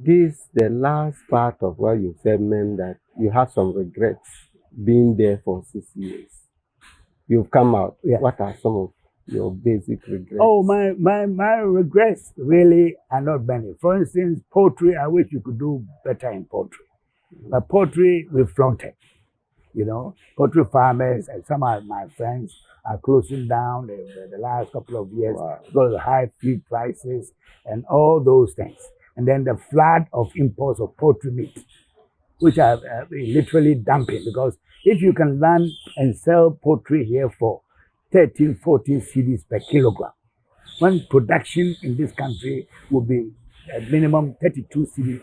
this, the last part of what you said meant that you have some regrets being there for 6 years. You've come out. Yeah. What are some of your basic regrets? Oh, my regrets really are not many. For instance, poultry, I wish you could do better in poultry. But poultry, we flaunted. You know, poultry farmers and some of my friends are closing down the last couple of years because of high feed prices and all those things. And then the flood of imports of poultry meat, which are literally dumping, because if you can land and sell poultry here for 13, 14 cedis per kilogram, when production in this country will be at minimum 32 cedis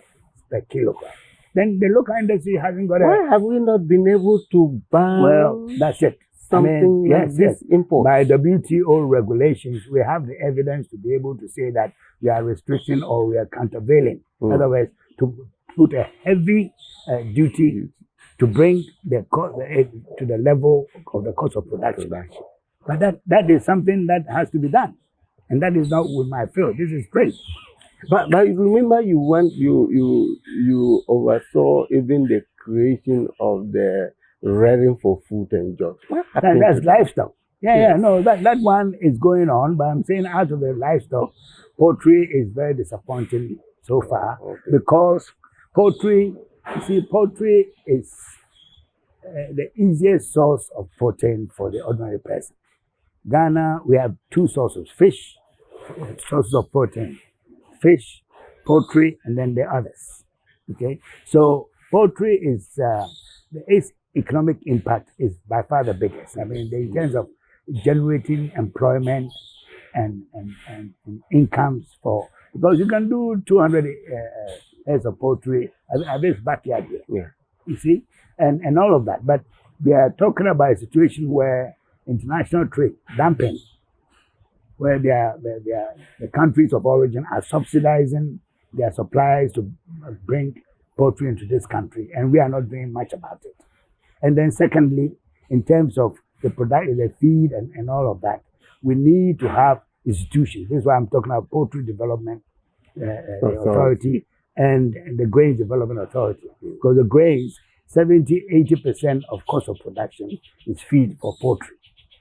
per kilogram, then the local industry hasn't got Why have we not been able to ban? Well, that's it. Something like this import. By WTO regulations, we have the evidence to be able to say that we are restricting or we are countervailing. In other words, to put a heavy duty to bring the cost to the level of the cost of production. But that is something that has to be done, and that is not with my field. This is trade. But remember, you oversaw even the creation of the rearing for food and jobs. That's livestock. No, that one is going on. But I'm saying out of the livestock, poultry is very disappointing so far because poultry is the easiest source of protein for the ordinary person. Ghana, we have two sources: fish, sources of protein. Fish, poultry, and then the others. Okay, so poultry its economic impact is by far the biggest. I mean, in terms of generating employment and incomes because you can do 200 heads of poultry at this backyard here. Yeah. You see, and all of that. But we are talking about a situation where international trade dumping, where the countries of origin are subsidizing their suppliers to bring poultry into this country, and we are not doing much about it. And then secondly, in terms of the feed and all of that, we need to have institutions. This is why I'm talking about Poultry Development Authority and the Grains Development Authority. Because the grains, 70-80% of cost of production is feed for poultry.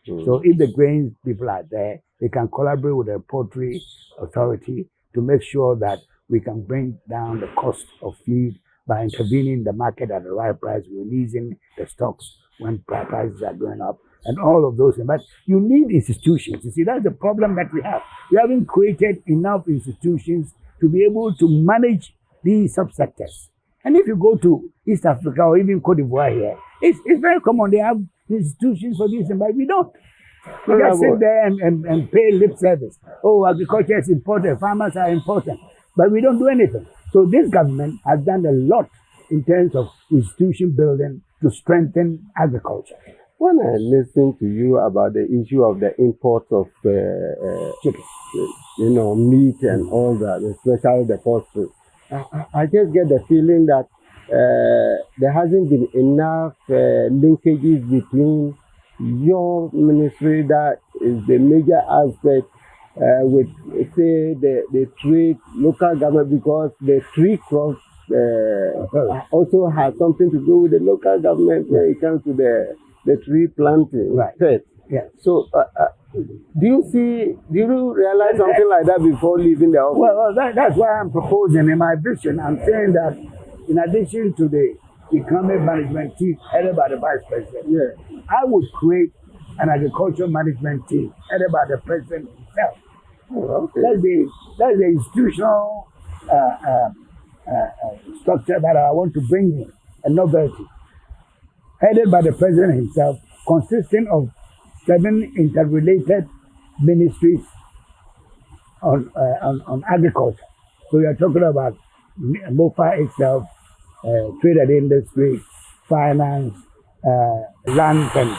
So if the grains people are there, they can collaborate with the Poultry Authority to make sure that we can bring down the cost of feed by intervening in the market at the right price, releasing the stocks when prices are going up, and all of those things. But you need institutions. You see, that's the problem that we have. We haven't created enough institutions to be able to manage these subsectors. And if you go to East Africa or even Cote d'Ivoire here, it's very common. They have institutions for this, but we don't. We just sit there and pay lip service. Oh, agriculture is important, farmers are important, but we don't do anything. So this government has done a lot in terms of institution building to strengthen agriculture. When I listen to you about the issue of the import of chicken, meat and all that, especially the poultry, I just get the feeling that there hasn't been enough linkages between your ministry, that is the major aspect, with, say, the trade, local government, because the tree crops also has something to do with the local government when it comes to the tree planting. Right. Yeah. So, do you realize something like that before leaving the office? Well, that's why I'm proposing in my vision. I'm saying that in addition to the economic management team headed by the vice president, I would create an agricultural management team headed by the president himself. That's the institutional structure that I want to bring in, a novelty. Headed by the president himself, consisting of 7 interrelated ministries on agriculture. So we are talking about MOFA itself, trade and industry, finance, land and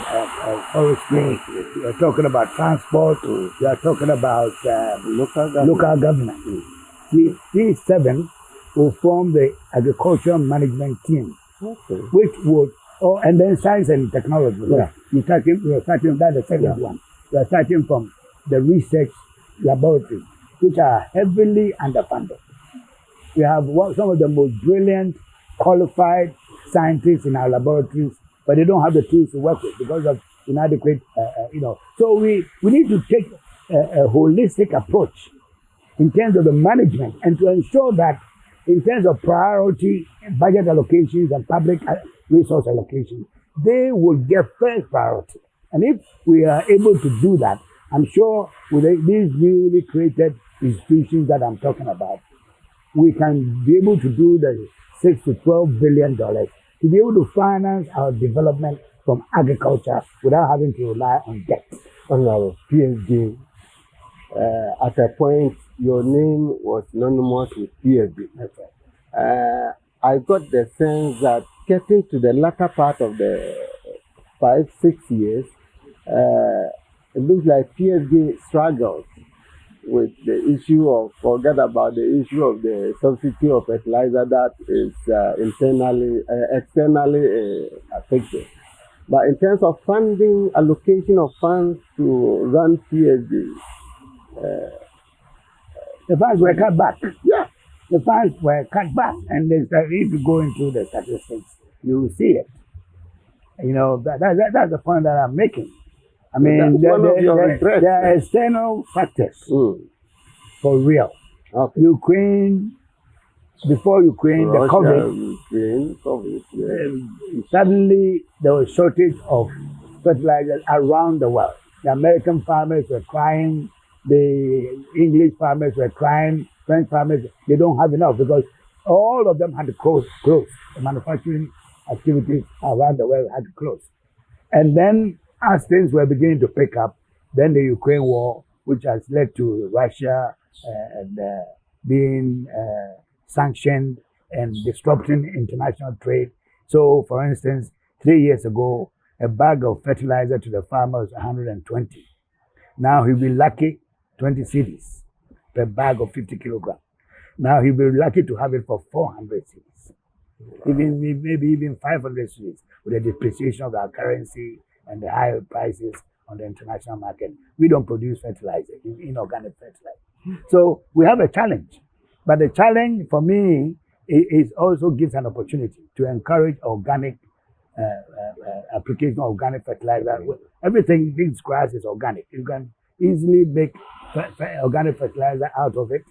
forestry. We are talking about transport. We are talking about local government. These 7 will form the agricultural management team, which would, and then science and technology. We are starting, that's the second one. We are starting from the research laboratories, which are heavily underfunded. We have some of the most brilliant, qualified scientists in our laboratories, but they don't have the tools to work with because of inadequate, So we need to take a holistic approach in terms of the management and to ensure that in terms of priority, budget allocations and public resource allocations, they will get first priority. And if we are able to do that, I'm sure with these newly created institutions that I'm talking about, we can be able to do the $6 to $12 billion to be able to finance our development from agriculture without having to rely on debt. On our PhD, at a point, your name was synonymous with PhD. That's right. I got the sense that getting to the latter part of the 5-6 years, it looks like PhD struggles with the issue of, forget about the issue of the substitute of fertilizer that is externally affected. But in terms of funding, allocation of funds to run PhD, the funds were cut back. Yeah. The funds were cut back. And if you go into the statistics, you will see it. That's the point that I'm making. I mean, there are external factors for real. Okay. Before Ukraine, Russia, the COVID, suddenly there was shortage of fertilizers around the world. The American farmers were crying, the English farmers were crying, French farmers, they don't have enough because all of them had to close. The manufacturing activities around the world had to close. And then as things were beginning to pick up, then the Ukraine war, which has led to Russia being sanctioned and disrupting international trade. So, for instance, 3 years ago, a bag of fertilizer to the farmer was 120. Now he'll be lucky 20 cedis per bag of 50 kilograms. Now he'll be lucky to have it for 400 cedis. Maybe even 500 cedis with the depreciation of our currency and the higher prices on the international market. We don't produce fertilizer, inorganic fertilizer. So we have a challenge. But the challenge for me is also gives an opportunity to encourage organic application of organic fertilizer. Everything, this grass is organic. You can easily make organic fertilizer out of it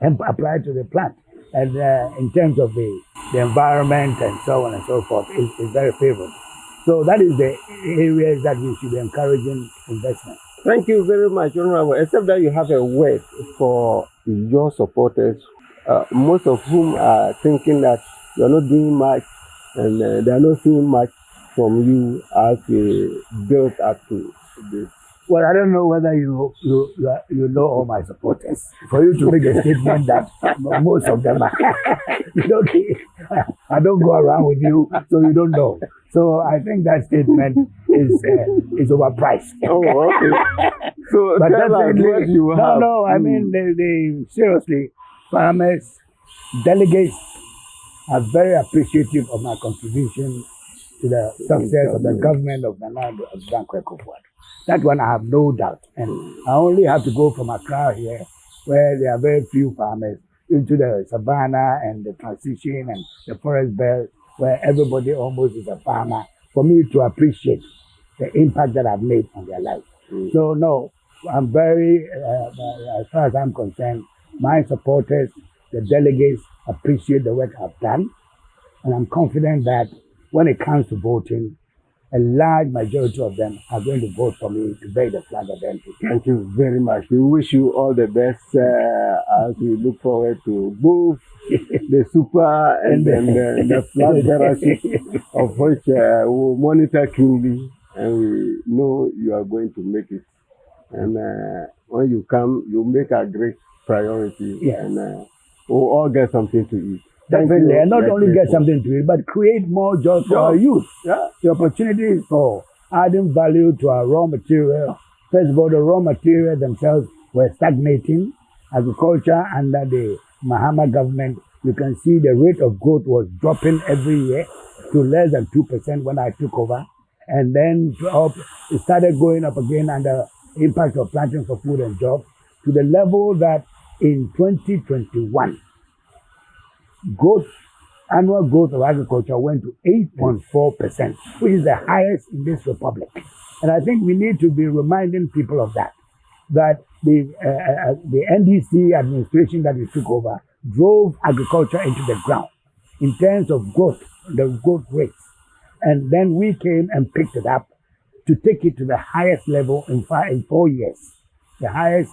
and apply it to the plant. And in terms of the environment and so on and so forth, it's very favorable. So that is the areas that we should be encouraging investment. Thank you very much, Honorable. Except that you have a word for your supporters, most of whom are thinking that you're not doing much and they are not seeing much from you as we build up to this. Well, I don't know whether you know all my supporters. For you to make a statement that most of them are, I don't go around with you, so you don't know. So I think that statement is overpriced. Oh, okay. So but tell us what you have. No, I mean, they seriously, farmers, delegates are very appreciative of my contribution to the success of the government of Nana Addo. That one I have no doubt. And I only have to go from Accra here, where there are very few farmers, into the savannah and the transition and the forest belt, where everybody almost is a farmer, for me to appreciate the impact that I've made on their life. So no, I'm very, as far as I'm concerned, my supporters, the delegates, appreciate the work I've done. And I'm confident that when it comes to voting, a large majority of them are going to vote for me to bear the flag of the NPP. Thank you very much. We wish you all the best as we look forward to both the super and the flag bearership, of which we'll monitor keenly, and we know you are going to make it. And when you come, you make a great priority, Yes. and we'll all get something to eat. Definitely, and not only get something to eat, but create more jobs for our youth. Yeah. The opportunities for adding value to our raw material. First of all, the raw material themselves were stagnating. Agriculture under the Mahama government, you can see the rate of growth was dropping every year to less than 2% when I took over. And then it started going up again under impact of planting for food and jobs to the level that in 2021, annual growth of agriculture went to 8.4%, which is the highest in this republic. And I think we need to be reminding people of that the NDC administration that we took over drove agriculture into the ground in terms of growth, the growth rates. And then we came and picked it up to take it to the highest level in 4 years, the highest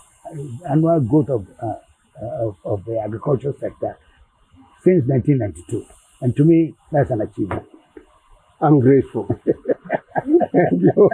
annual growth of the agricultural sector since 1992. And to me, that's an achievement. I'm grateful. Thank you.